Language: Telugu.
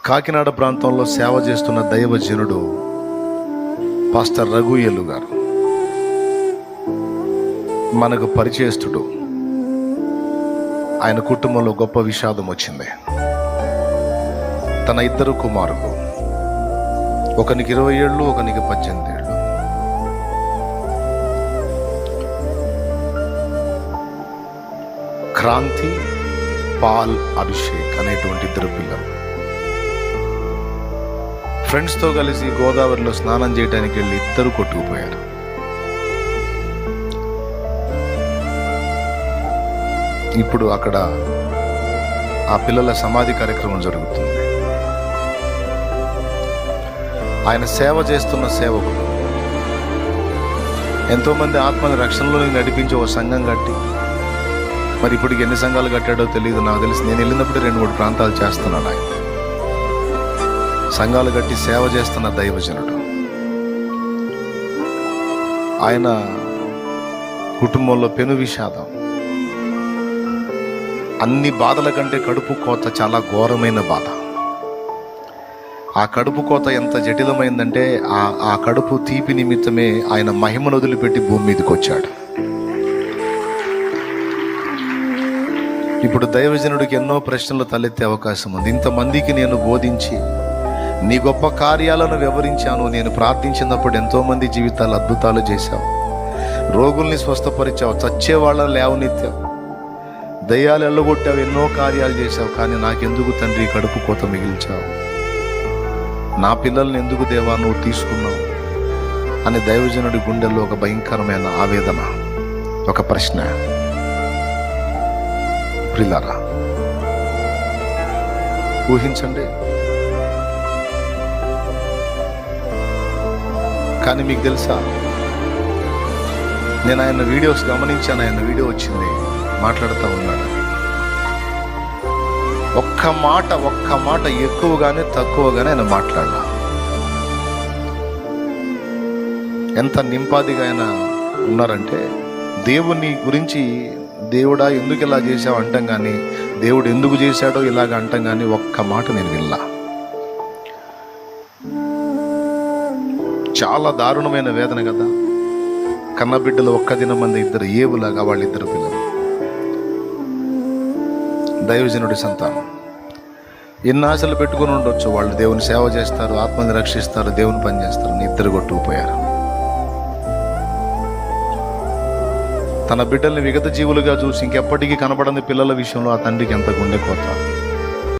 కాకినాడ ప్రాంతంలో సేవ చేస్తున్న దైవజనుడు పాస్టర్ రఘుయ్యలు గారు మనకు పరిచయస్తుడు. ఆయన కుటుంబంలో గొప్ప విషాదం వచ్చింది. తన ఇద్దరు కుమారులు, ఒకనికి 20 ఏళ్ళు, ఒకనికి 18 ఏళ్ళు. క్రాంతి, పాల్, అభిషేక్ అనేటువంటి 2 పిల్లలు ఫ్రెండ్స్తో కలిసి గోదావరిలో స్నానం చేయడానికి వెళ్ళి ఇద్దరు కొట్టుకుపోయారు. ఇప్పుడు అక్కడ ఆ పిల్లల సమాధి కార్యక్రమం జరుగుతుంది. ఆయన సేవ చేస్తున్న సేవకుడు ఎంతోమంది ఆత్మని రక్షణలో నడిపించి ఒక సంఘం కట్టి, మరి ఇప్పటికి ఎన్ని సంఘాలు కట్టాడో తెలియదు. నాకు తెలిసి నేను వెళ్ళినప్పుడు 2-3 ప్రాంతాలు చేస్తున్నాడు. ఆయన సంఘాలు కట్టి సేవ చేస్తున్న దైవజనుడు. ఆయన కుటుంబంలో పెను విషాదం. అన్ని బాధల కంటే కడుపు కోత చాలా ఘోరమైన బాధ. ఆ కడుపు కోత ఎంత జటిలమైందంటే ఆ కడుపు తీపి నిమిత్తమే ఆయన మహిమను వదిలిపెట్టి భూమి మీదకి వచ్చాడు. ఇప్పుడు దైవజనుడికి ఎన్నో ప్రశ్నలు తలెత్తే అవకాశం ఉంది. ఇంతమందికి నేను బోధించి నీ గొప్ప కార్యాలను వివరించాను. నేను ప్రార్థించినప్పుడు ఎంతోమంది జీవితాలు అద్భుతాలు చేశావు, రోగుల్ని స్వస్థపరిచావు, చచ్చేవాళ్ళని లేవనెత్తావు, దయ్యాలు ఎల్లగొట్టావు, ఎన్నో కార్యాలు చేశావు. కానీ నాకెందుకు తండ్రి కడుపు కోత మిగిల్చావు? నా పిల్లల్ని ఎందుకు దేవా నువ్వు తీసుకున్నావు అని దైవజనుడి గుండెల్లో ఒక భయంకరమైన ఆవేదన, ఒక ప్రశ్న. ప్రియులారా, ఊహించండి. కానీ మీకు తెలుసా, నేను ఆయన వీడియోస్ గమనించాను. ఆయన వీడియో వచ్చింది, మాట్లాడుతూ ఉన్నాడు. ఒక్క మాట ఎక్కువగానే తక్కువగానే ఆయన మాట్లాడాల. ఎంత నింపాదిగా ఆయన ఉన్నారంటే, దేవుని గురించి దేవుడా ఎందుకు ఇలా చేశావు అంటాం కానీ, దేవుడు ఎందుకు చేశాడో ఇలాగ అంటాం కానీ ఒక్క మాట నేను వినలా. చాలా దారుణమైన వేదన కదా. కన్నబిడ్డలు ఒక్క దినం మంది 2 ఏవులాగా వాళ్ళిద్దరు పిల్లలు, దైవజనుడి సంతానం. ఎన్ని ఆశలు పెట్టుకుని ఉండొచ్చు. వాళ్ళు దేవుని సేవ చేస్తారు, ఆత్మని రక్షిస్తారు, దేవుని పని చేస్తారు. 2 కొట్టుకుపోయారు. తన బిడ్డల్ని విగత జీవులుగా చూసి ఇంకెప్పటికీ కనబడని పిల్లల విషయంలో ఆ తండ్రికి ఎంత గుండె కోత.